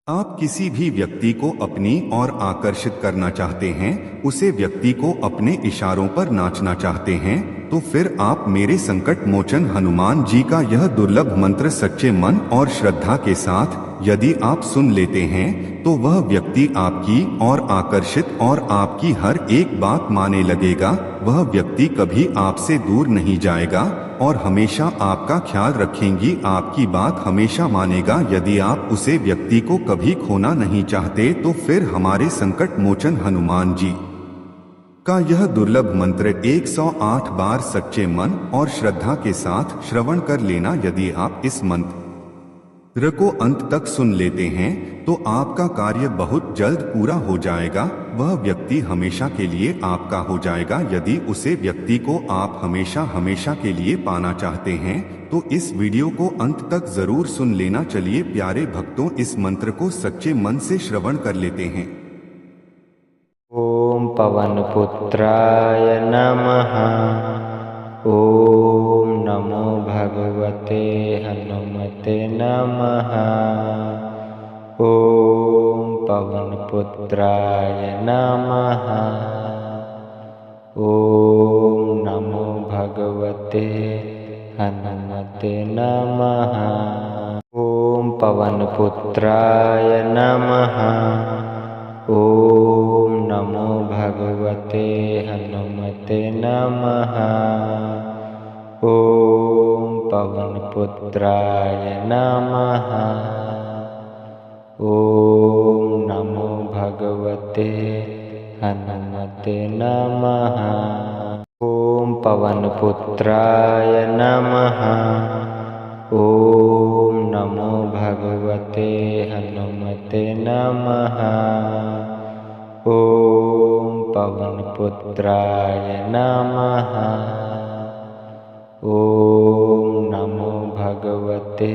आप किसी भी व्यक्ति को अपनी ओर आकर्षित करना चाहते हैं, उसे व्यक्ति को अपने इशारों पर नाचना चाहते हैं, तो फिर आप मेरे संकट मोचन हनुमान जी का यह दुर्लभ मंत्र सच्चे मन और श्रद्धा के साथ यदि आप सुन लेते हैं, तो वह व्यक्ति आपकी ओर आकर्षित और आपकी हर एक बात मानने लगेगा। वह व्यक्ति कभी आपसे दूर नहीं जाएगा और हमेशा आपका ख्याल रखेंगी, आपकी बात हमेशा मानेगा। यदि आप उसे व्यक्ति को कभी खोना नहीं चाहते, तो फिर हमारे संकट मोचन हनुमान जी का यह दुर्लभ मंत्र 108 बार सच्चे मन और श्रद्धा के साथ श्रवण कर लेना। यदि आप इस मंत्र को अंत तक सुन लेते हैं, तो आपका कार्य बहुत जल्द पूरा हो जाएगा। वह व्यक्ति हमेशा के लिए आपका हो जाएगा। यदि उसे व्यक्ति को आप हमेशा हमेशा के लिए पाना चाहते हैं, तो इस वीडियो को अंत तक जरूर सुन लेना। चलिए प्यारे भक्तों, इस मंत्र को सच्चे मन से श्रवण कर लेते हैं। ओम पवन पुत्राय नमः। ओम नमो भगवते हनुमते नमः। ओम पवन पुत्राय नमः। ओम नमो भगवते हनुमते नमः। ओम पवन पुत्राय नमः। ओम नमो भगवते हनुमते नमः। ओम पवन पुत्राय नमः। ओम नमो भगवते हनुमते नमः। ओम पवन पुत्राय नमः। ओम नमो भगवते हनुमते नमः। ओम पवन पुत्राय नमः। ओम नमो भगवते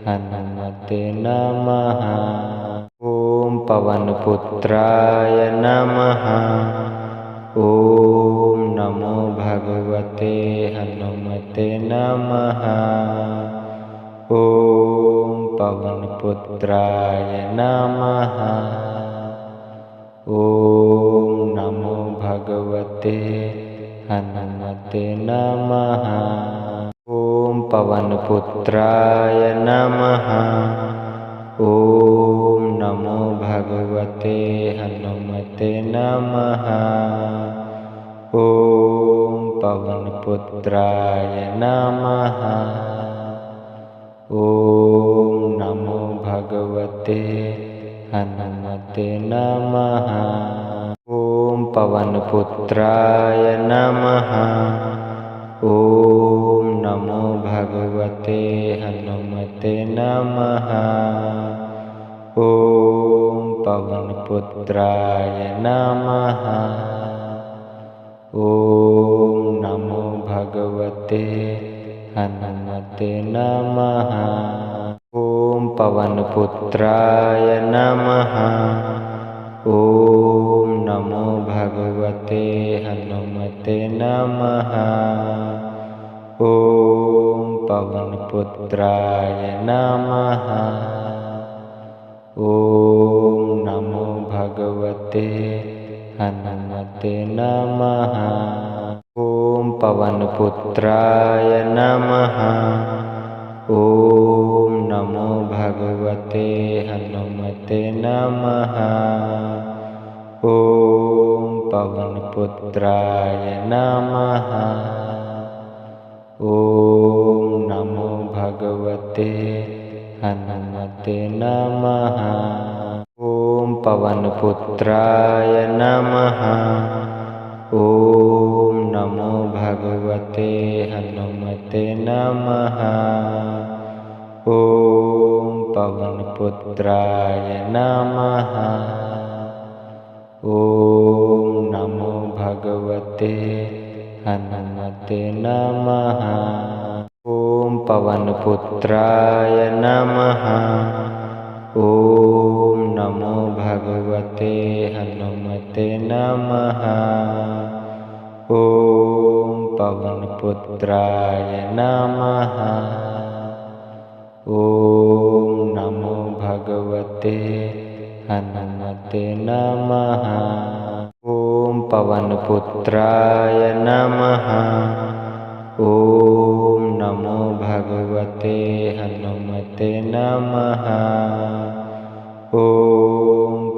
हनुमते नमः। ओम पवन पुत्राय नमः। ओम नमो भगवते हनुमते नमः। ओम पवन पुत्राय नमः। ओम नमो भगवते हनुमते नमः। ओम पवन पुत्राय नमः। ओम नमो भगवते हनुमते नमः। ओम पवन पुत्राय नमः। ओम नमो भगवते हनुमते नमः। ओम पवन पुत्राय नमः। ओम नमो भगवते हनुमते नमः। ओम पवन पुत्राय नमः। ओम नमो भगवते हनुमते नमः। ओम पवन पुत्राय नमः। ओम नमो भगवते हनुमते नमः। ओम पवन पुत्राय नमः। ओम नमो भगवते हनुमते नमः। ओम पवन पुत्राय नमः। ओम नमो भगवते हनुमते नमः। ओम पवन पुत्राय नमः। ओम नमो भगवते हनुमते नमः। ओम पवन पुत्राय नमः। ओम नमो भगवते हनुमते नमः। ओम पवन पुत्राय नमः। ओम नमो भगवते हनुमते नमः। ओम पवन पुत्राय नमः। ओम नमो भगवते हनुमते नमः। ओम पवन पुत्राय नमः। ओम नमो भगवते हनुमते नमः। ॐ पवनपुत्राय नमः। ॐ नमो भगवते हनुमते नमः। ॐ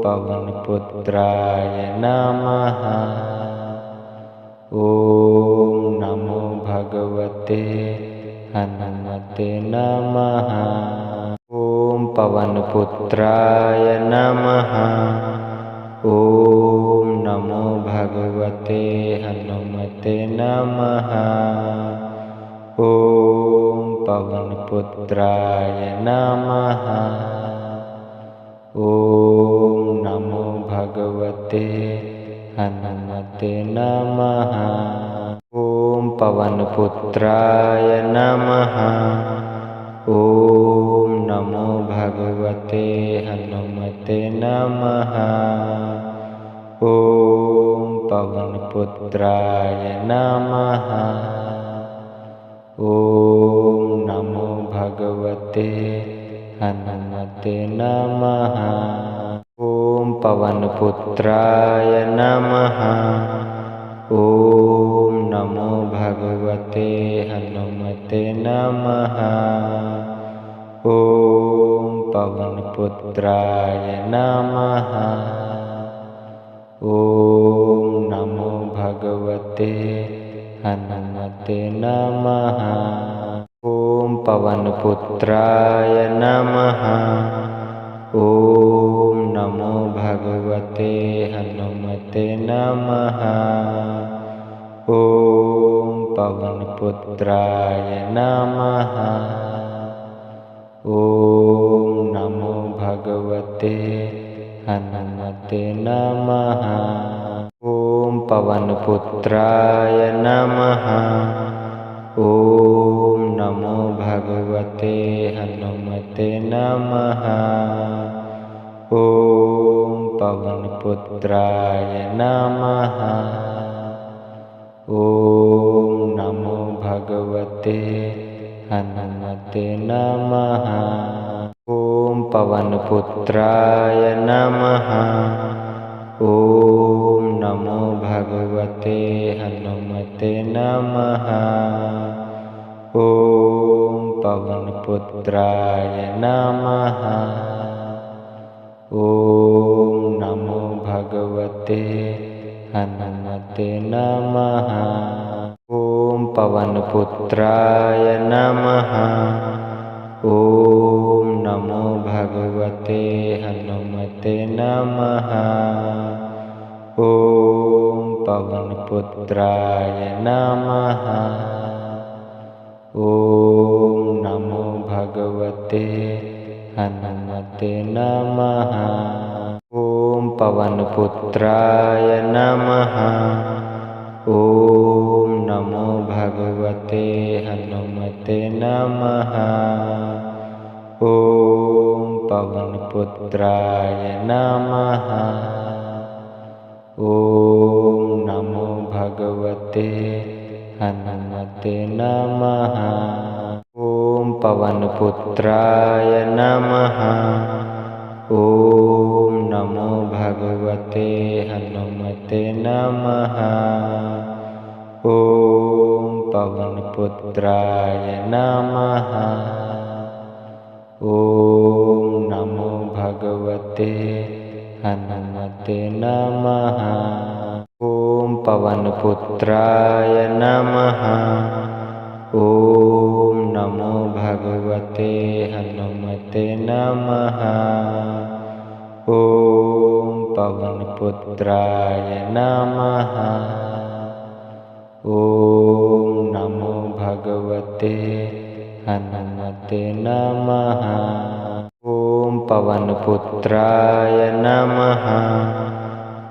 पवनपुत्राय नमः। ॐ नमो भगवते हनुमते नमः। ॐ पवनपुत्राय नमः। ॐ नमो भगवते हनुमते नमः। ॐ पवनपुत्राय नमः। ॐ नमो भगवते हनुमते नमः। ॐ पवनपुत्राय नमः। ॐ नमो भगवते हनुमते नमः। ॐ पवनपुत्राय नमः। ॐ नमो भगवते हनुमते नमः। ॐ पवनपुत्राय नमः। ॐ नमो भगवते हनुमते नमः। ॐ पवनपुत्राय नमः। ॐ नमो भगवते हनुमते नमः। ॐ पवनपुत्राय नमः। ॐ नमो भगवते हनुमते नमः। ॐ पवनपुत्राय नमः। ॐ नमो भगवते हनुमते नमः। ॐ पवनपुत्राय नमः। ॐ नमो भगवते हनुमते नमः। ॐ पवनपुत्राय नमः। ॐ नमो भगवते हनुमते नमः। ॐ पवनपुत्राय नमः। ॐ नमो भगवते हनुमते नमः। ॐ पवनपुत्राय नमः। ॐ नमो भगवते हनुमते नमः। ॐ पवनपुत्राय नमः। ॐ नमो भगवते हनुमते नमः। ॐ पवनपुत्राय नमः। ॐ नमो भगवते हनुमते नमः। ॐ पवनपुत्राय नमः। ॐ नमो भगवते हनुमते नमः। ॐ पवनपुत्राय नमः। ॐ नमो भगवते हनुमते नमः। ॐ पवनपुत्राय नमः। ॐ नमो भगवते हनुमते नमः। ॐ पवनपुत्राय नमः। ॐ नमो भगवते हनुमते नमः। ॐ पवनपुत्राय नमः। ॐ नमो भगवते हनुमते नमः। ॐ पवनपुत्राय नमः। ॐ नमो भगवते हनुमते नमः। ॐ पवनपुत्राय नमः।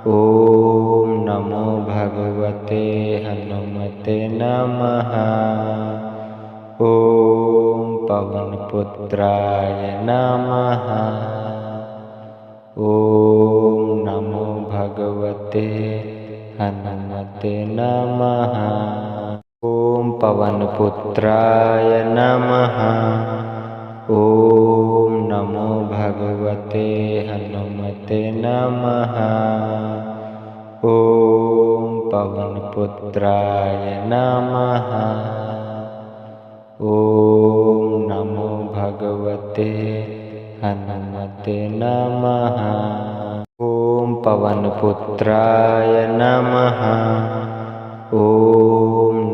ॐ नमो भगवते हनुमते नमः। ॐ पवनपुत्राय नमः। ॐ नमो भगवते हनुमते नमः। ॐ पवनपुत्राय नमः। ॐ नमो भगवते हनुमते नमः। ॐ पवनपुत्राय नमः। ॐ नमो भगवते हनुमते नमः। ॐ पवनपुत्राय नमः। ॐ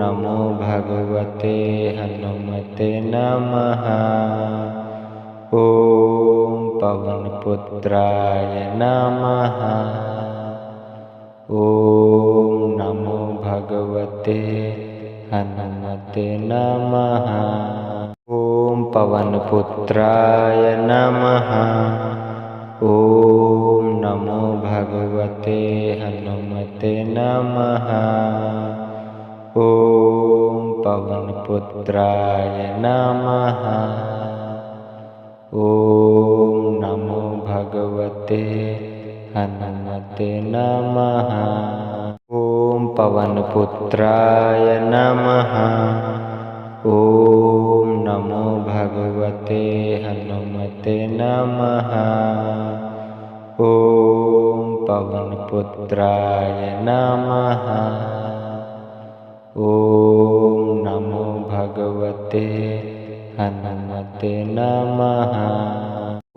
नमो भगवते हनुमते नमः। ॐ पवनपुत्राय नमः। ॐ नमो भगवते हनुमते नमः। ॐ पवनपुत्राय नमः। ॐ नमो भगवते हनुमते नमः। ॐ पवनपुत्राय नमः। ॐ नमो भगवते हनुमते नमः। ॐ पवनपुत्राय नमः। ॐ नमो भगवते हनुमते नमः। ॐ पवनपुत्राय नमः। ॐ नमो भगवते हनुमते नमः।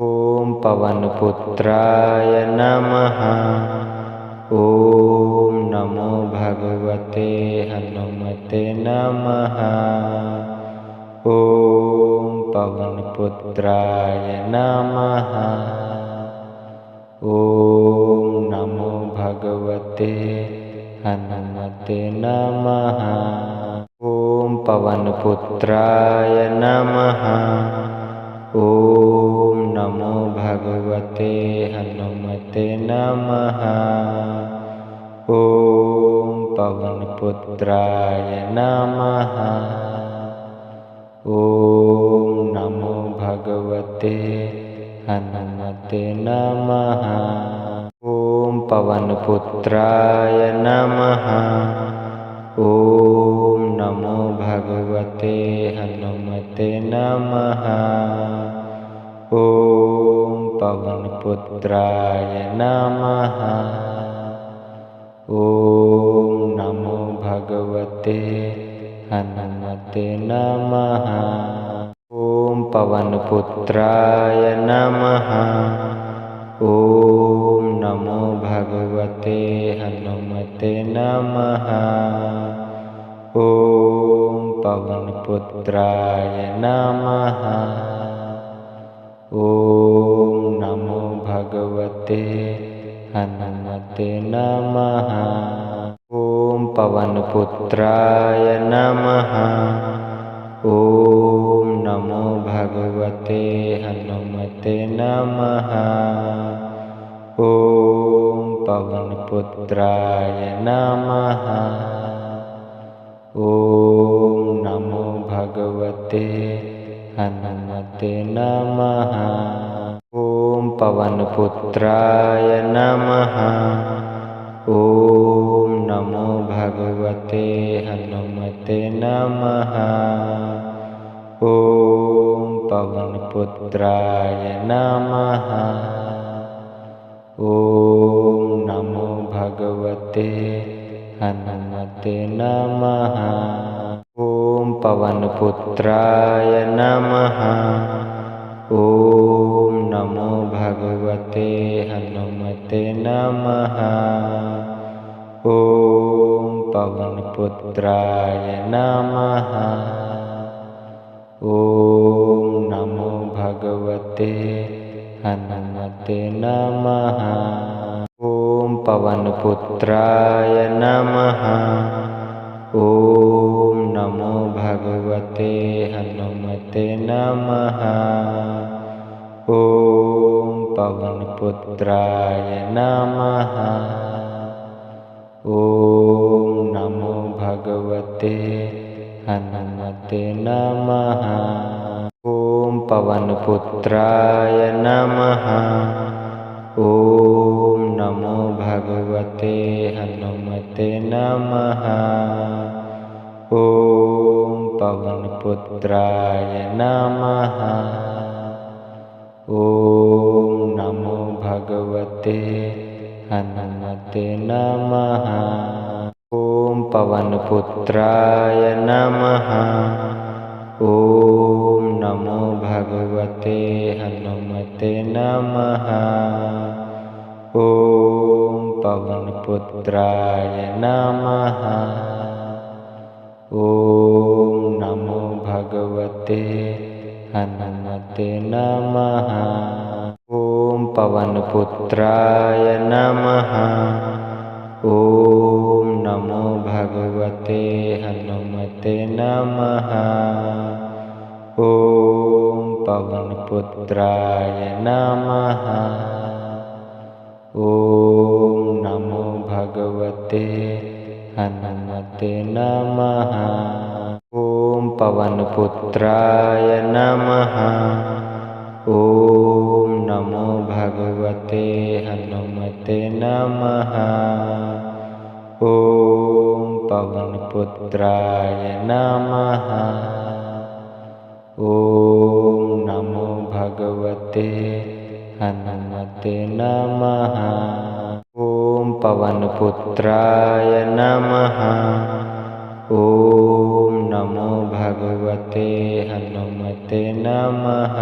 ॐ पवनपुत्राय नमः। ॐ नमो भगवते हनुमते नमः। ॐ पवनपुत्राय नमः। ॐ नमो भगवते हनुमते नमः। ॐ पवनपुत्राय नमः। ॐ नमो भगवते हनुमते नमः। ॐ पवनपुत्राय नमः। ॐ नमो भगवते हनुमते नमः। ॐ पवनपुत्राय नमः। ॐ नमो भगवते हनुमते नमः। ॐ पवनपुत्राय नमः। ॐ नमो भगवते हनुमते नमः। ॐ पवनपुत्राय नमः। ॐ नमो भगवते हनुमते नमः। ॐ पवनपुत्राय नमः। ॐ नमो भगवते हनुमते नमः। ॐ पवनपुत्राय नमः। ॐ नमो भगवते हनुमते नमः। ॐ पवनपुत्राय नमः। ॐ नमो भगवते हनुमते नमः। ॐ पवनपुत्राय नमः। ॐ नमो भगवते हनुमते नमः। ॐ पवनपुत्राय नमः। ॐ नमो भगवते हनुमते नमः। ॐ पवनपुत्राय नमः। ॐ नमो भगवते हनुमते नमः। ॐ पवनपुत्राय नमः। ॐ नमो भगवते हनुमते नमः। ॐ पवनपुत्राय नमः। ॐ नमो भगवते हनुमते नमः। ॐ पवनपुत्राय नमः। ॐ नमो भगवते हनुमते नमः। ॐ पवनपुत्राय नमः। ॐ नमो भगवते हनुमते नमः। ॐ पवनपुत्राय नमः। ॐ भगवते हनुमते नमः। ॐ पवनपुत्राय नमः। ॐ नमो भगवते हनुमते नमः। ॐ पवनपुत्राय नमः। ॐ नमो भगवते हनुमते नमः। ॐ पवनपुत्राय नमः। ॐ नमो भगवते हनुमते नमः। ॐ पवनपुत्राय नमः। ॐ नमो भगवते हनुमते नमः। ॐ पवनपुत्राय नमः। ॐ नमो भगवते हनुमते नमः। ॐ पवनपुत्राय नमः। ॐ नमो भगवते हनुमते नमः। ॐ पवनपुत्राय नमः। ॐ नमो भगवते हनुमते नमः।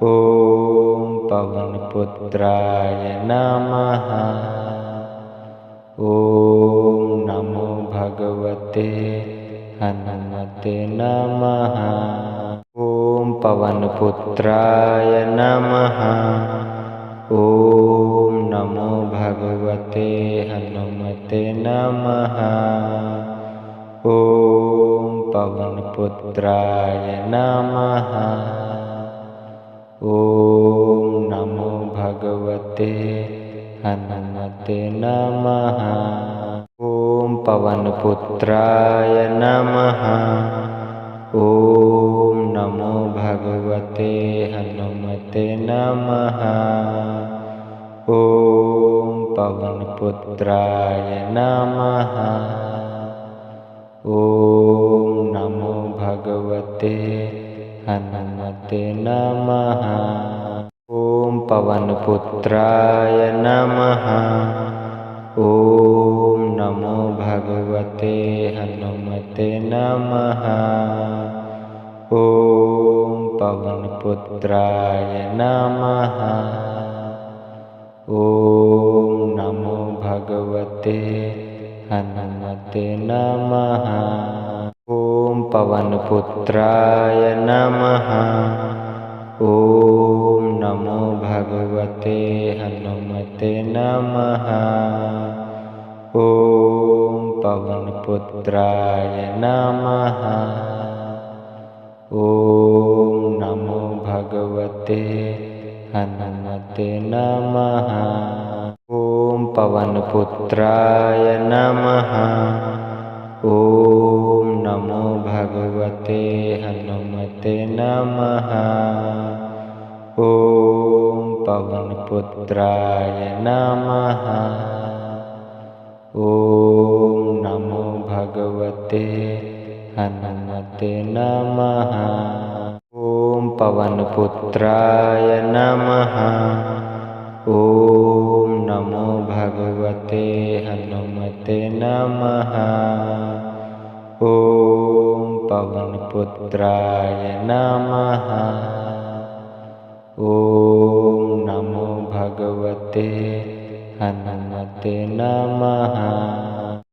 ॐ पवनपुत्राय नमः। ॐ नमो भगवते हनुमते नमः। ॐ पवनपुत्राय नमः। ॐ नमो भगवते हनुमते नमः। ॐ पवनपुत्राय नमः। ॐ नमो भगवते हनुमते नमः। ॐ पवनपुत्राय नमः। ॐ नमो भगवते हनुमते नमः। ॐ पवनपुत्राय नमः। ॐ नमो भगवते हनुमते नमः। ॐ पवनपुत्राय नमः। ॐ नमो भगवते हनुमते नमः। ॐ पवनपुत्राय नमः। ॐ नमो भगवते हनुमते नमः। ॐ पवनपुत्राय नमः। ॐ नमो भगवते हनुमते नमः। ॐ पवनपुत्राय नमः। ॐ नमो भगवते हनुमते नमः। ॐ पवनपुत्राय नमः। ॐ नमो भगवते हनुमते नमः। ॐ पवनपुत्राय नमः। ॐ नमो भगवते हनुमते नमः। ॐ पवनपुत्राय नमः। ॐ नमो भगवते हनुमते नमः। ॐ पवनपुत्राय नमः। ॐ नमो भगवते हनुमते नमः।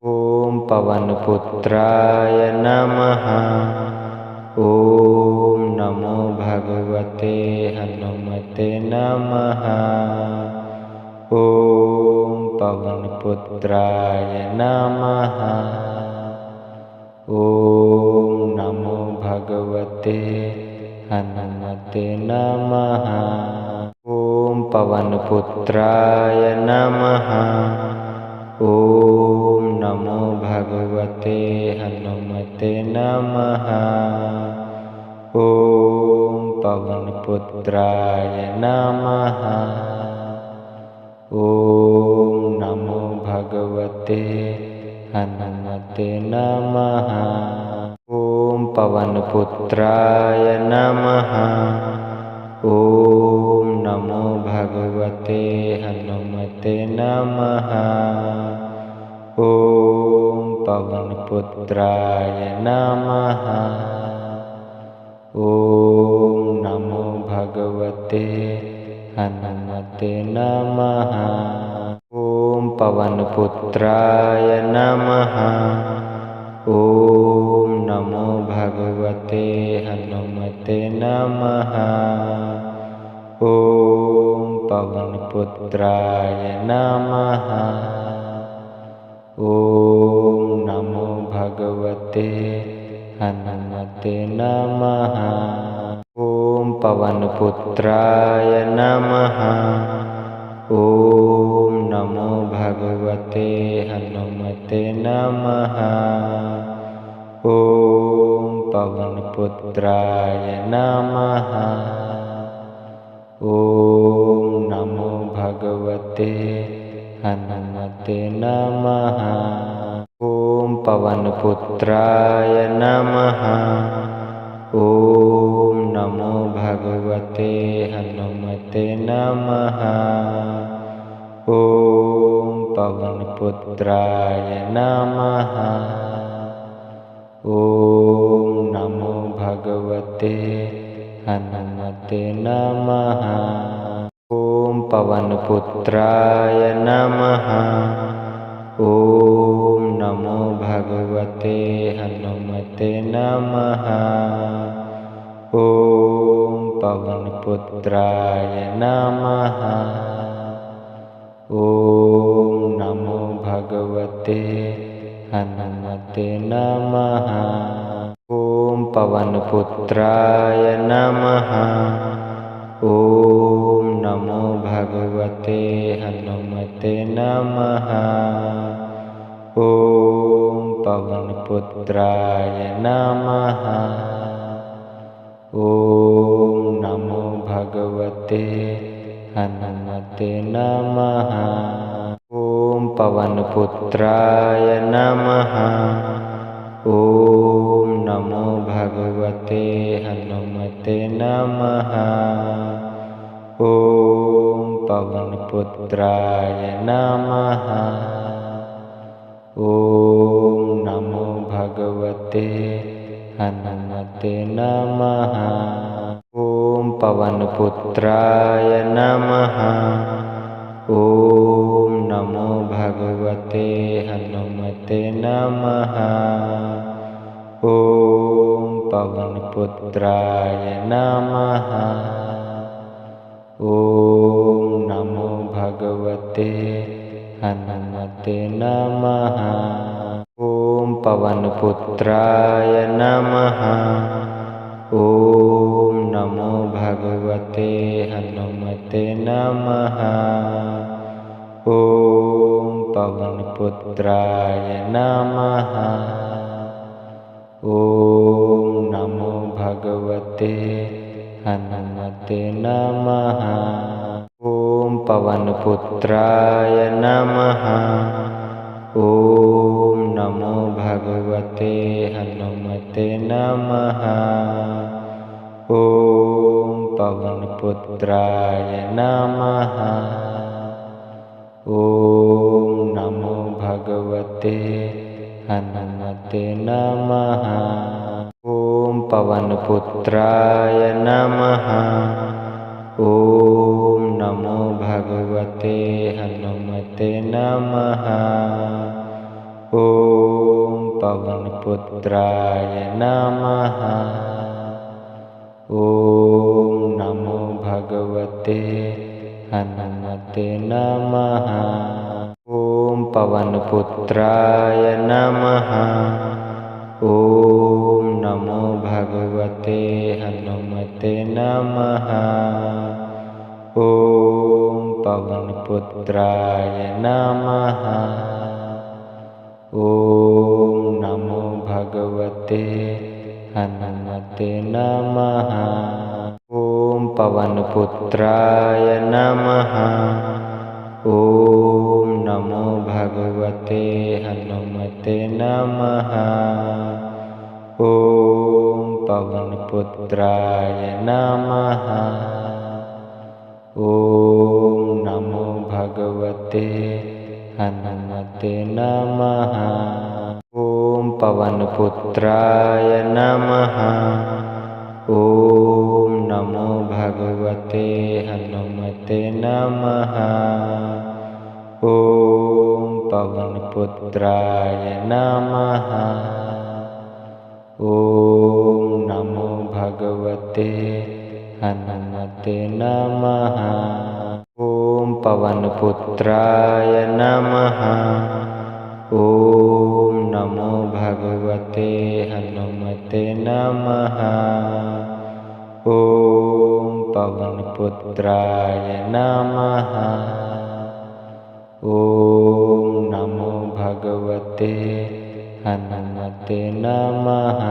ॐ पवनपुत्राय नमः। ॐ नमो भगवते हनुमते नमः। ॐ पवनपुत्राय नमः। ॐ नमो भगवते हनुमते नमः। ॐ पवनपुत्राय नमः। ॐ नमो भगवते हनुमते नमः। ॐ पवनपुत्राय नमः। ॐ नमो भगवते हनुमते नमः। ॐ पवनपुत्राय नमः। ॐ नमो भगवते भगवते हनुमते नमः। ॐ पवनपुत्राय नमः। ॐ नमो भगवते हनुमते नमः। ॐ पवनपुत्राय नमः। ॐ नमो भगवते हनुमते नमः। ॐ पवनपुत्राय नमः। ॐ नमो भगवते हनुमते नमः। ॐ पवनपुत्राय नमः। ॐ नमो भगवते हनुमते नमः। ॐ पवनपुत्राय नमः। ॐ नमो भगवते हनुमते नमः। ॐ पवनपुत्राय नमः। ॐ नमो भगवते हनुमते नमः। ॐ पवनपुत्राय नमः। ॐ नमो भगवते हनुमते नमः। ॐ पवनपुत्राय नमः। ॐ नमो भगवते हनुमते नमः। ॐ पवनपुत्राय नमः। ॐ नमो भगवते हनुमते नमः। ॐ पवनपुत्राय नमः। ॐ नमो भगवते हनुमते नमः। ॐ पवनपुत्राय नमः। ॐ नमो भगवते हनुमते नमः। ॐ पवनपुत्राय नमः। ॐ नमो भगवते हनुमते नमः। ॐ पवनपुत्राय नमः। ॐ नमो भगवते हनुमते नमः। ॐ पवनपुत्राय नमः। ॐ नमो भगवते हनुमते नमः। ॐ पवनपुत्राय नमः। ॐ नमो भगवते हनुमते नमः। ॐ पवनपुत्राय नमः। ॐ नमो भगवते हनुमते नमः। ॐ पवनपुत्राय नमः। ॐ नमो भगवते हनुमते नमः। ॐ पवनपुत्राय नमः। ॐ नमो भगवते हनुमते नमः। ॐ पवनपुत्राय नमः। ॐ नमो भगवते हनुमते नमः। ॐ पवनपुत्राय नमः। ॐ नमो भगवते हनुमते नमः। ॐ पवनपुत्राय नमः। ॐ नमो भगवते हनुमते नमः। ॐ पवनपुत्राय नमः। ॐ नमो भगवते हनुमते नमः। ॐ पवनपुत्राय नमः। ॐ नमो भगवते हनुमते नमः। ॐ पवनपुत्राय नमः। ॐ नमो भगवते हनुमते नमः। ॐ पवनपुत्राय नमः। ॐ हनुमते नमः। ॐ पवनपुत्राय नमः। ॐ नमो भगवते हनुमते नमः। ॐ पवनपुत्राय नमः। ॐ नमो भगवते हनुमते नमः। ॐ पवनपुत्राय नमः। ॐ नमो भगवते हनुमते नमः। ॐ पवनपुत्राय नमः। ॐ नमो भगवते हनुमते नमः।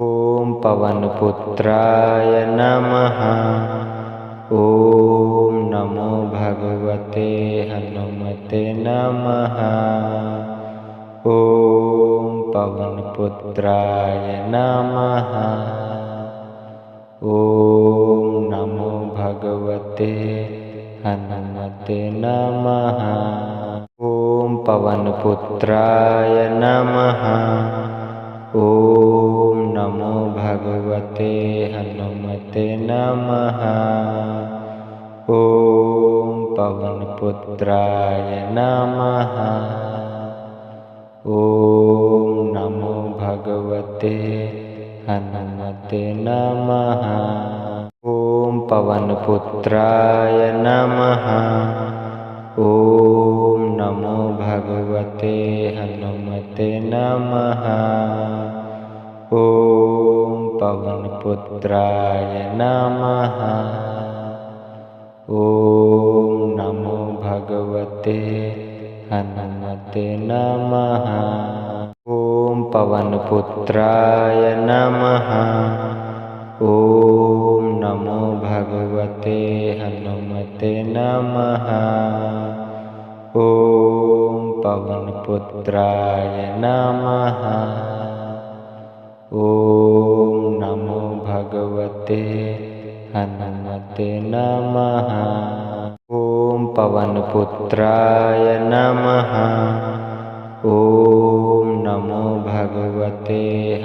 ॐ पवनपुत्राय नमः। ॐ नमो भगवते हनुमते नमः। ॐ पवनपुत्राय नमः। ॐ नमो भगवते हनुमते नमः। ॐ पवनपुत्राय नमः। ॐ नमो भगवते हनुमते नमः। ॐ पवनपुत्राय नमः। ॐ नमो भगवते हनुमते नमः। ॐ पवनपुत्राय नमः। ॐ नमो भगवते हनुमते नमः। ॐ पवनपुत्राय नमः। ॐ नमो भगवते हनुमते नमः। ॐ पवनपुत्राय नमः। ॐ नमो भगवते हनुमते नमः। ॐ पवनपुत्राय नमः। ॐ नमो भगवते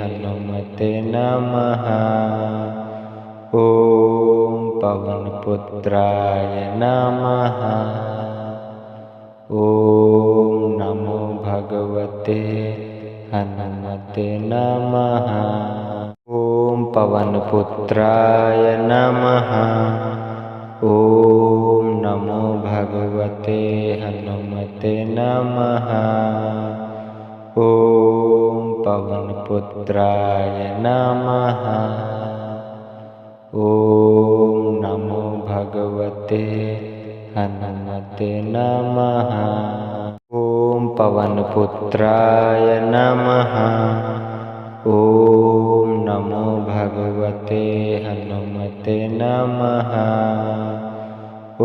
हनुमते नमः। ॐ पवनपुत्राय नमः। ॐ नमो भगवते हनुमते नमः। ॐ पवनपुत्राय नमः। ॐ नमो भगवते हनुमते नमः। ॐ पवनपुत्राय नमः। ॐ नमो भगवते हनुमते नमः। ॐ पवनपुत्राय नमः। ॐ नमो भगवते हनुमते नमः। ॐ पवनपुत्राय नमः। ॐ नमो भगवते हनुमते नमः। ॐ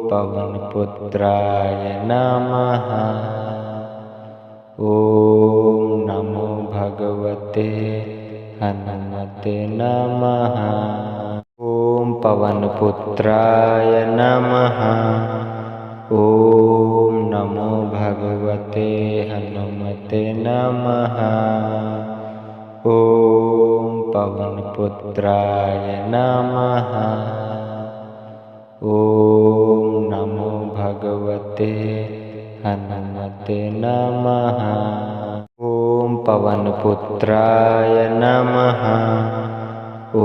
पवनपुत्राय नमः। ॐ नमो भगवते हनुमते नमः। ॐ पवनपुत्राय नमः। ॐ नमो भगवते हनुमते नमः। ॐ पवनपुत्राय नमः। ॐ नमो भगवते हनुमते नमः। ॐ पवनपुत्राय नमः। ॐ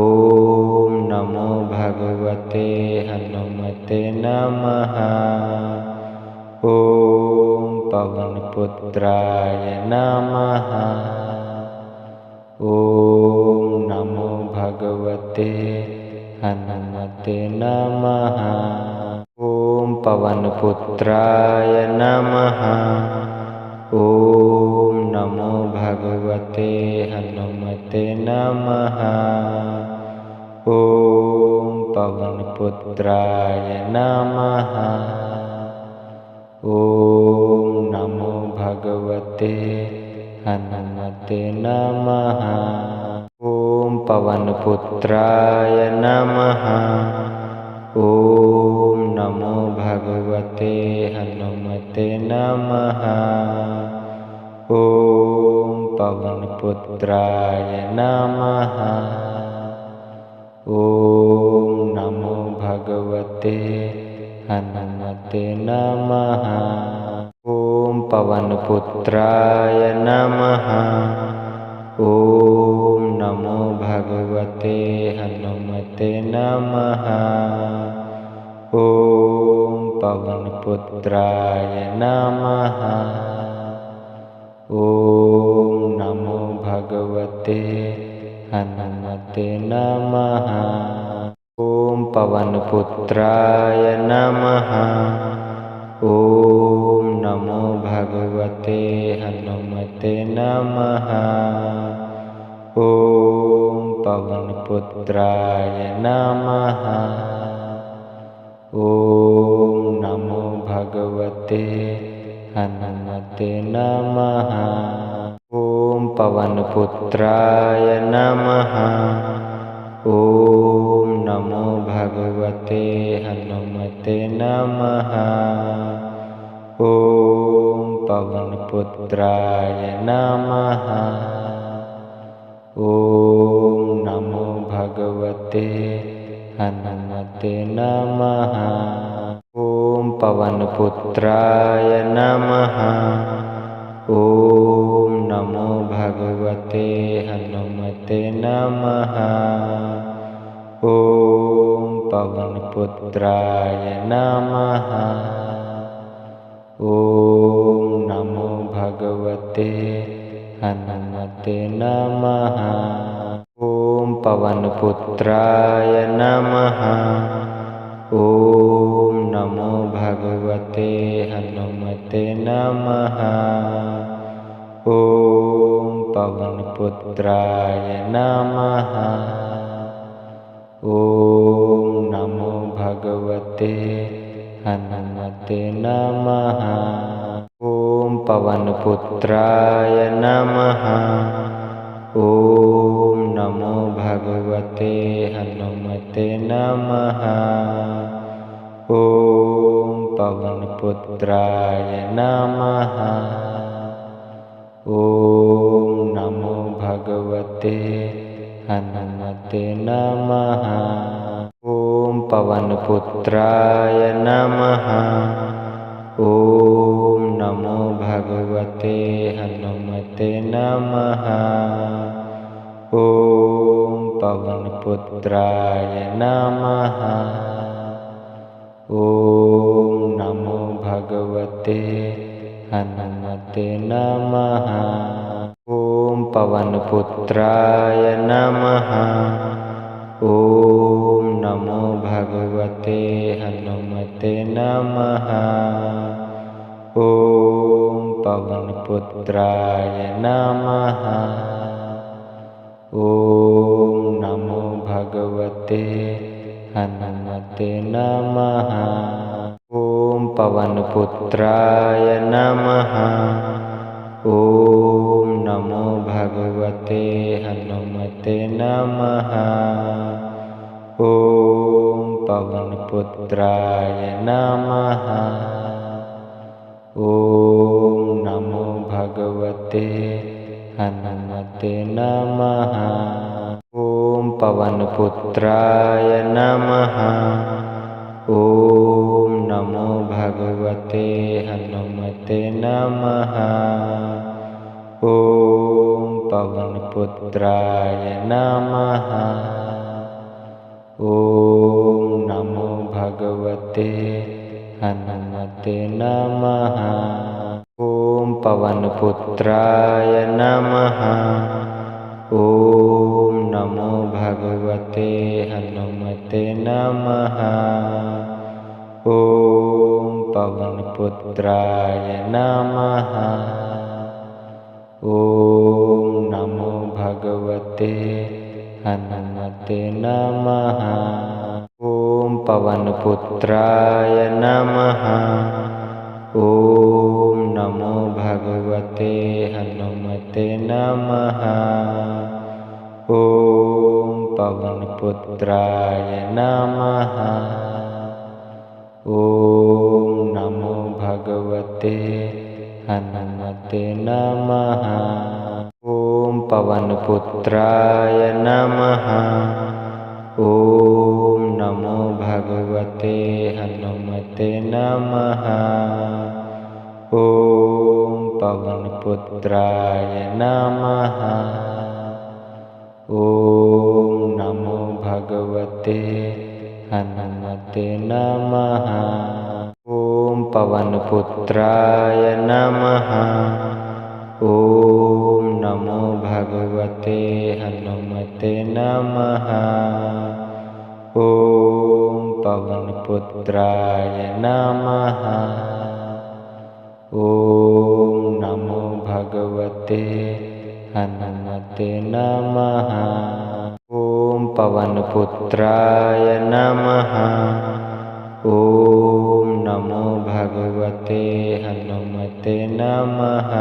नमो भगवते हनुमते नमः। ॐ पवनपुत्राय नमः। ॐ नमो भगवते हनुमते नमः। ॐ पवनपुत्राय नमः। ॐ नमो भगवते हनुमते नमः। ॐ पवनपुत्राय नमः। ॐ नमो भगवते हनुमते नमः। ॐ पवनपुत्राय नमः। ॐ नमो भगवते पुत्राय नमः। ॐ नमो भगवते हनुमते नमः। ॐ पवनपुत्राय नमः। ॐ नमो भगवते हनुमते नमः। ॐ पवनपुत्राय नमः। ॐ नमो भगवते हनुमते नमः। ॐ पवनपुत्राय नमः। ॐ नमो भगवते हनुमते नमः। ॐ पवनपुत्राय नमः। ॐ नमो भगवते हनुमते नमः। ॐ पवनपुत्राय नमः। ॐ नमो भगवते हनुमते नमः। ॐ पवनपुत्राय नमः। ॐ नमो भगवते हनुमते नमः। ॐ पवनपुत्राय नमः। ॐ नमो भगवते हनुमते नमः। ॐ पवनपुत्राय नमः। ॐ नमो भगवते हनुमते नमः। ॐ पवनपुत्राय नमः। ॐ नमो भगवते हनुमते नमः। ॐ पवनपुत्राय नमः। ॐ नमो भगवते हनुमते नमः। ॐ पवनपुत्राय नमः। ॐ नमो भगवते हनुमते नमः। ॐ पवनपुत्राय नमः। ॐ नमो भगवते हनुमते नमः। ॐ पवनपुत्राय नमः। ॐ नमो भगवते हनुमते नमः। ॐ पवनपुत्राय नमः। ॐ नमो भगवते हनुमते नमः। ॐ पवनपुत्राय नमः। ॐ नमो भगवते हनुमते नमः। ॐ पवनपुत्राय नमः। ॐ नमो भगवते हनुमते नमः। ॐ पवनपुत्राय नमः। ॐ नमो भगवते हनुमते नमः। ॐ पवनपुत्राय नमः। ॐ नमो भगवते हनुमते नमः। ॐ पवनपुत्राय नमः। ॐ नमो भगवते हनुमते नमः। ॐ पवनपुत्राय नमः। ॐ नमो भगवते हनुमते नमः। ॐ पवनपुत्राय नमः। ॐ नमो भगवते हनुमते नमः। ॐ पवनपुत्राय नमः। ॐ नमो भगवते हनुमते नमः। ॐ पवनपुत्राय नमः। ॐ नमो भगवते हनुमते नमः। ॐ पवनपुत्राय नमः। ॐ नमो भगवते हनुमते नमः। ॐ पवनपुत्राय नमः। ॐ नमो भगवते हनुमते नमः। ॐ पवनपुत्राय नमः। ॐ नमो भगवते हनुमते नमः। ॐ पवनपुत्राय नमः। ॐ नमो भगवते हनुमते नमः। ॐ पवनपुत्राय नमः। ॐ नमो भगवते हनुमते नमः। ॐ पवनपुत्राय नमः। ॐ नमो भगवते हनुमते नमः।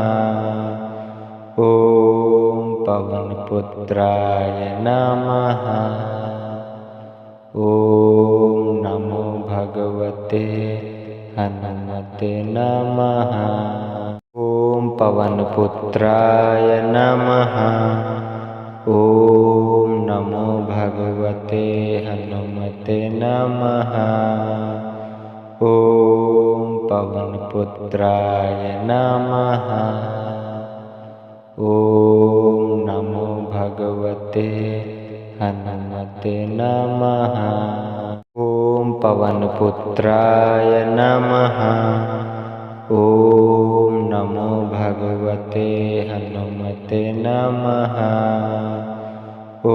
ॐ पवनपुत्राय नमः। ॐ नमो भगवते हनुमते नमः। ॐ पवनपुत्राय नमः। ॐ नमो भगवते हनुमते नमः। ॐ पवनपुत्राय नमः। ॐ नमो भगवते हनुमते नमः। ॐ पवनपुत्राय नमः। ॐ नमो भगवते हनुमते नमः। ॐ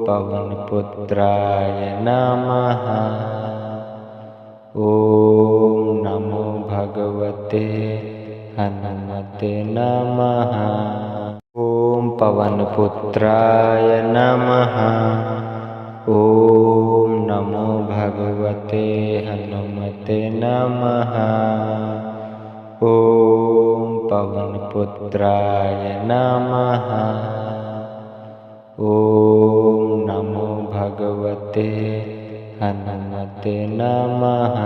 पवनपुत्राय नमः। ॐ नमो भगवते हनुमते नमः। ॐ पवनपुत्राय नमः। ॐ नमो भगवते हनुमते नमः। ॐ पवनपुत्राय नमः। ॐ नमो भगवते हनुमते नमः।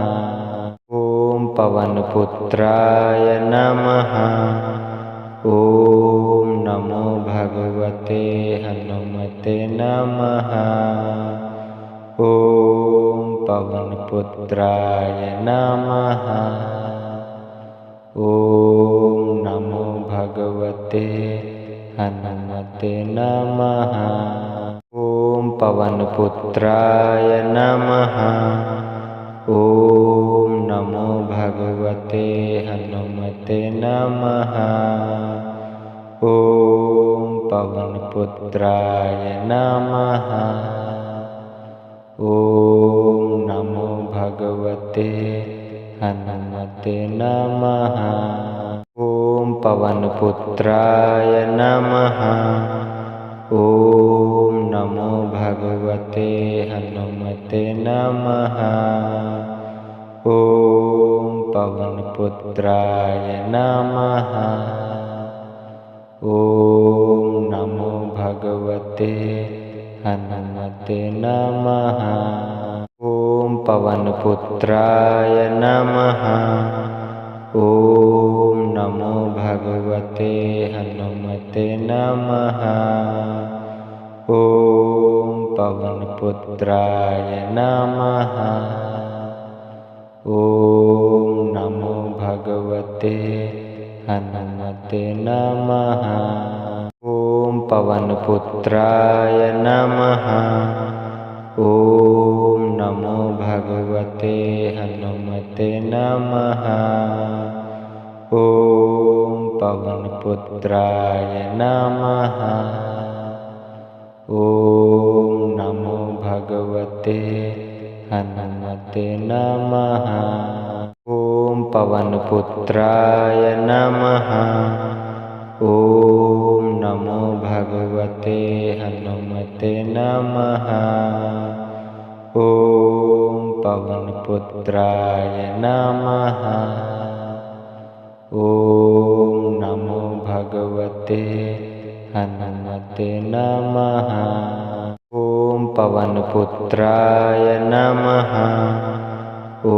ॐ पवनपुत्राय नमः। ॐ नमो भगवते हनुमते नमः। ॐ पवनपुत्राय नमः। ॐ नमो भगवते हनुमते नमः। ॐ पवनपुत्राय नमः। ॐ नमो भगवते हनुमते नमः। ॐ पवनपुत्राय नमः। ॐ नमो भगवते हनुमते नमः। ॐ पवनपुत्राय नमः। ॐ नमो भगवते हनुमते नमः। ॐ पवनपुत्राय नमः। ॐ नमो भगवते हनुमते नमः। ॐ पवनपुत्राय नमः। ॐ नमो भगवते हनुमते नमः। ॐ पवनपुत्राय नमः। ॐ नमो भगवते हनुमते नमः। ॐ पवनपुत्राय नमः। ॐ नमो भगवते हनुमते नमः। ॐ पवनपुत्राय नमः। ॐ नमो भगवते हनुमते नमः। ॐ पवनपुत्राय नमः। ॐ नमो भगवते हनुमते नमः। ॐ पवनपुत्राय नमः। ॐ नमो भगवते हनुमते नमः। ॐ पवनपुत्राय नमः। ॐ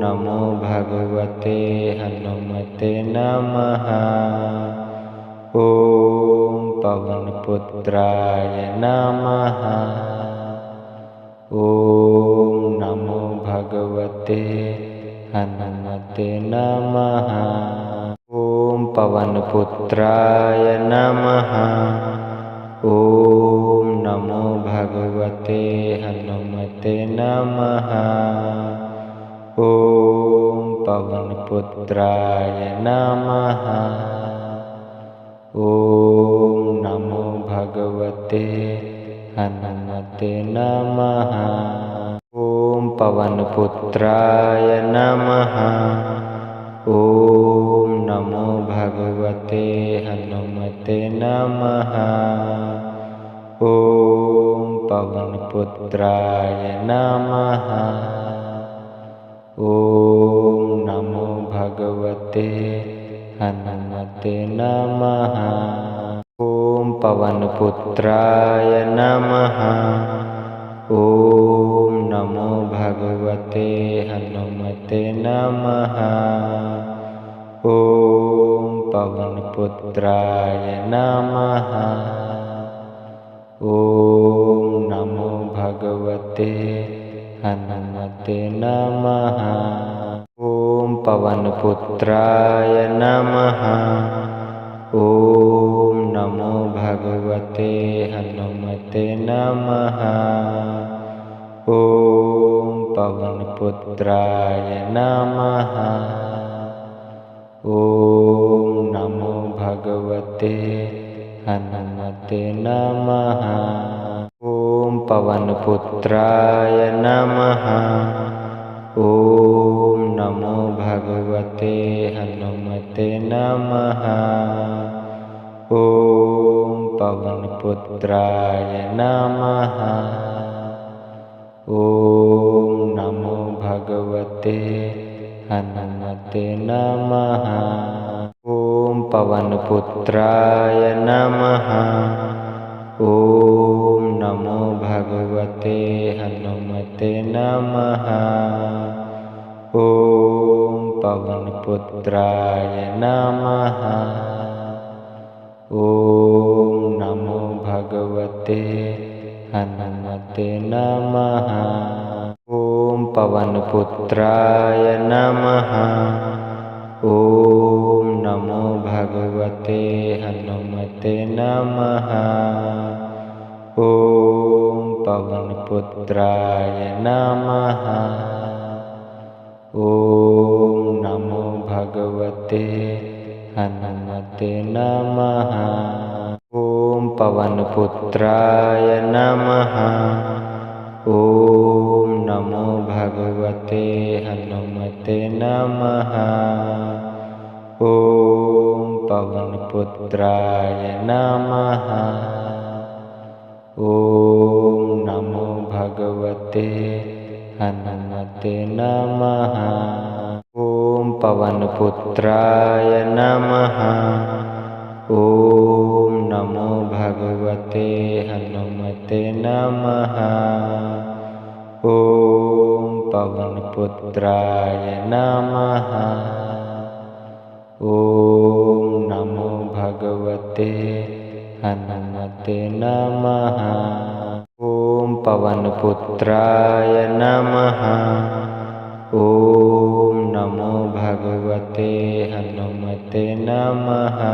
नमो भगवते हनुमते नमः। ॐ पवनपुत्राय नमः। ॐ नमो भगवते हनुमते नमः। ॐ पवनपुत्राय नमः। ॐ नमो भगवते हनुमते नमः। ॐ पवनपुत्राय नमः। ॐ नमो भगवते हनुमते नमः। ॐ पवनपुत्राय नमः। ॐ नमो भगवते हनुमते नमः। ॐ पवनपुत्राय नमः। ॐ नमो भगवते हनुमते नमः। ॐ पवनपुत्राय नमः। ॐ नमो भगवते हनुमते नमः। ॐ पवनपुत्राय नमः। ॐ नमो भगवते हनुमते नमः। ॐ पवनपुत्राय नमः। ॐ नमो भगवते हनुमते नमः। ॐ पवनपुत्राय नमः। ॐ नमो भगवते हनुमते नमः। ॐ पवनपुत्राय नमः। ॐ नमो भगवते हनुमते नमः। ॐ पवनपुत्राय नमः। ॐ नमो भगवते हनुमते नमः। ॐ पवनपुत्राय नमः। ॐ नमो भगवते हनुमते नमः। ॐ पवनपुत्राय नमः। ॐ नमो भगवते हनुमते नमः। ॐ पवनपुत्राय नमः। ॐ नमो भगवते हनुमते नमः। ॐ पवनपुत्राय नमः। ॐ नमो भगवते हनुमते नमः। ॐ पवनपुत्राय नमः। ॐ नमो भगवते हनुमते नमः। ॐ पवनपुत्राय नमः। ॐ नमो भगवते हनुमते नमः। ॐ पवनपुत्राय नमः। ॐ नमो भगवते हनुमते नमः। ॐ पवनपुत्राय नमः। ॐ नमो भगवते हनुमते नमः। ॐ पवनपुत्राय नमः। ॐ नमो भगवते हनुमते नमः।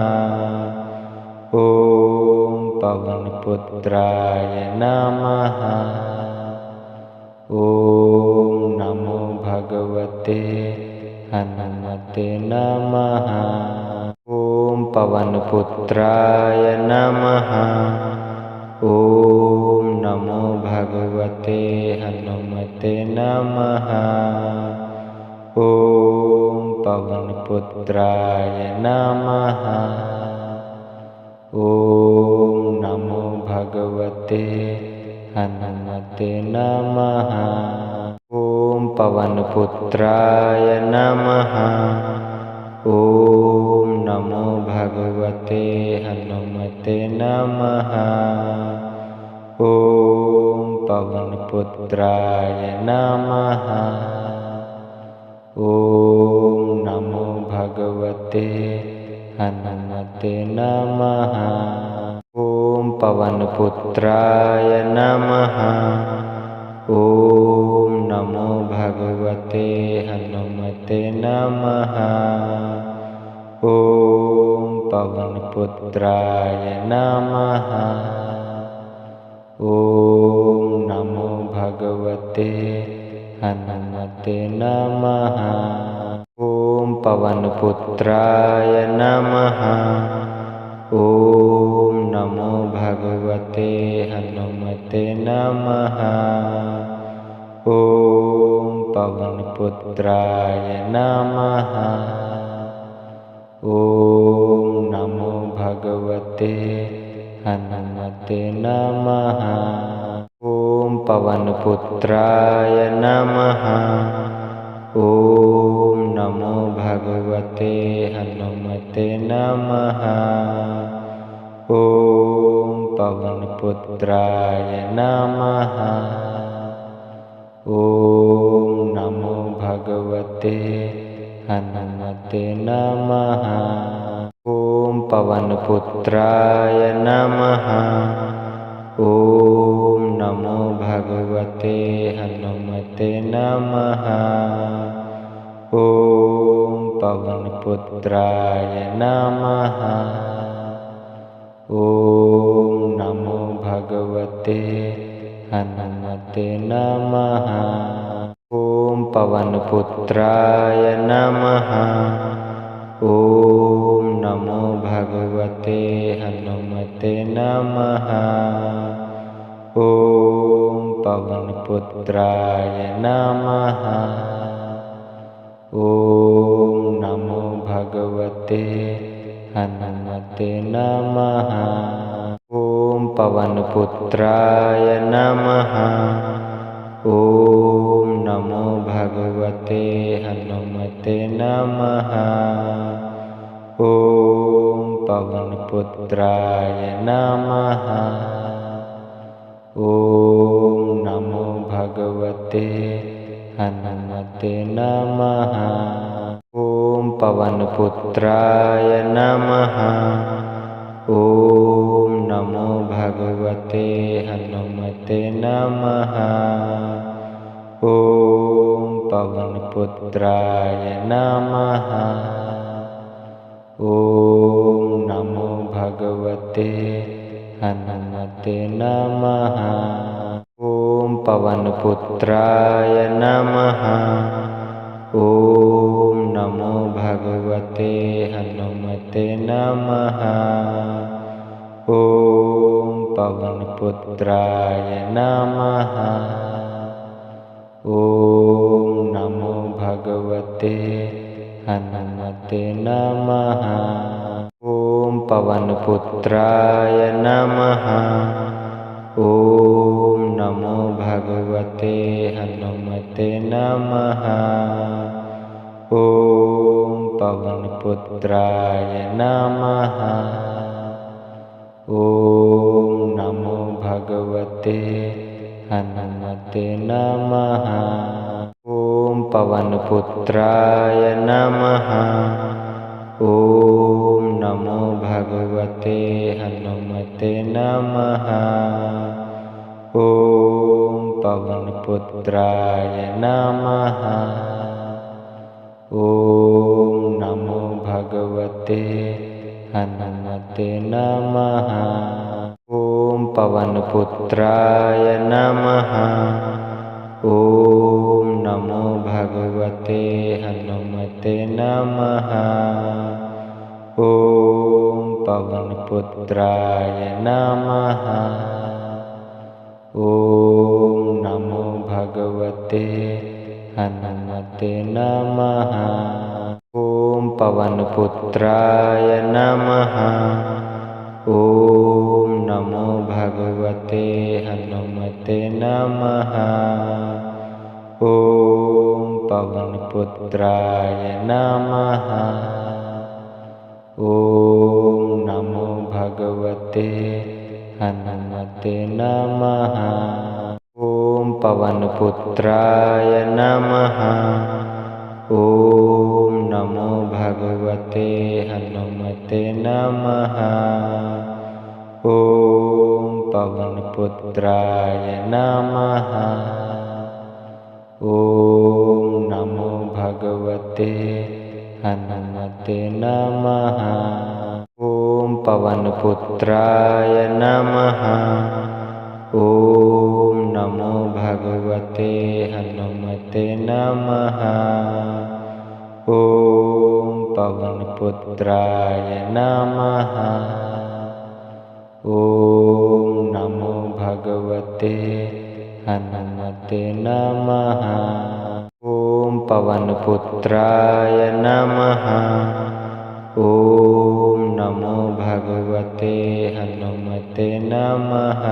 ॐ पवनपुत्राय नमः। ॐ नमो भगवते हनुमते नमः। ॐ पवनपुत्राय नमः। ॐ नमो भगवते हनुमते नमः। ॐ पवनपुत्राय नमः। ॐ नमो भगवते हनुमते नमः। ॐ पवनपुत्राय नमः। ॐ नमो भगवते हनुमते नमः। ॐ पवनपुत्राय नमः। ॐ नमो भगवते हनुमते नमः। ॐ पुत्राय नमः। ॐ नमो भगवते हनुमते नमः। ॐ पवनपुत्राय नमः। ॐ नमो भगवते हनुमते नमः। ॐ पवनपुत्राय नमः। ॐ नमो भगवते हनुमते नमः। ॐ पवनपुत्राय नमः। ॐ नमो भगवते हनुमते नमः। ॐ पवनपुत्राय नमः। ॐ नमो भगवते हनुमते नमः। ॐ पवनपुत्राय नमः। ॐ नमो भगवते हनुमते नमः। ॐ पवनपुत्राय नमः। ॐ नमो भगवते हनुमते नमः। ॐ पवनपुत्राय नमः। ॐ नमो भगवते हनुमते नमः। ॐ पवनपुत्राय नमः। ॐ नमो भगवते हनुमते नमः। ॐ पवनपुत्राय नमः। ॐ नमो भगवते हनुमते नमः। ॐ पवनपुत्राय नमः। ॐ नमो भगवते हनुमते नमः। ॐ पवनपुत्राय नमः। ॐ नमो भगवते हनुमते नमः। ॐ पवनपुत्राय नमः। ॐ नमो भगवते हनुमते नमः। ॐ पवनपुत्राय नमः। ॐ नमो भगवते हनुमते नमः। ॐ पवनपुत्राय नमः। ॐ नमो भगवते हनुमते नमः। ॐ पवनपुत्राय नमः। ॐ नमो भगवते हनुमते नमः। ॐ पवनपुत्राय नमः। ॐ नमो भगवते हनुमते नमः। ॐ पवनपुत्राय नमः। ॐ नमो भगवते हनुमते नमः। ॐ पवनपुत्राय नमः। ॐ नमो भगवते हनुमते नमः। ॐ पवनपुत्राय नमः। ॐ नमो भगवते हनुमते नमः। ॐ पवनपुत्राय नमः। ॐ नमो भगवते हनुमते नमः। ॐ पवनपुत्राय नमः। ॐ नमो भगवते हनुमते नमः। ॐ पवनपुत्राय नमः। ॐ नमो भगवते हनुमते नमः। ॐ पवनपुत्राय नमः। ॐ नमो भगवते हनुमते नमः। ॐ पवनपुत्राय नमः। ॐ नमो भगवते हनुमते नमः। ॐ पवनपुत्राय नमः। ॐ नमो भगवते हनुमते नमः। ॐ पवनपुत्राय नमः। ॐ नमो भगवते हनुमते नमः। ॐ पवनपुत्राय नमः। ॐ नमो भगवते हनुमते नमः। ॐ पवनपुत्राय नमः। ॐ नमो भगवते हनुमते नमः।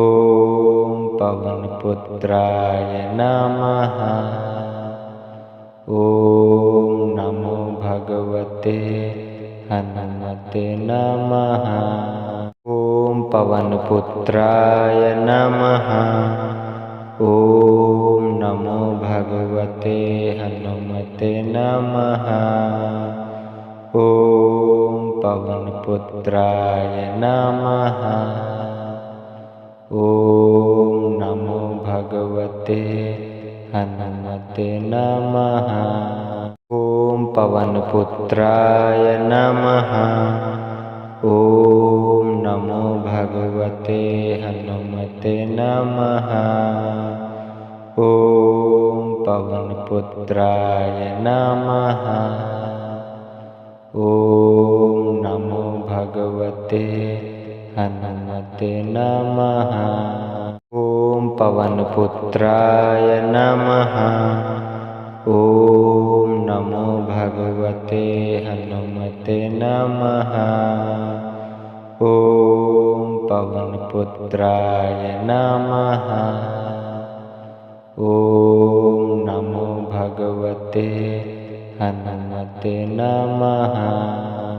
ॐ पवनपुत्राय नमः। ॐ नमो भगवते हनुमते नमः। ॐ पवनपुत्राय नमः। ॐ नमो भगवते हनुमते नमः। ॐ पवनपुत्राय नमः। ॐ नमो भगवते हनुमते नमः। ॐ पवनपुत्राय नमः। ॐ नमो भगवते हनुमते नमः। ॐ पवनपुत्राय नमः। ॐ नमो भगवते हनुमते नमः। ॐ पवनपुत्राय नमः। ॐ नमो भगवते हनुमते नमः। ॐ पवनपुत्राय नमः। ॐ नमो भगवते हनुमते नमः।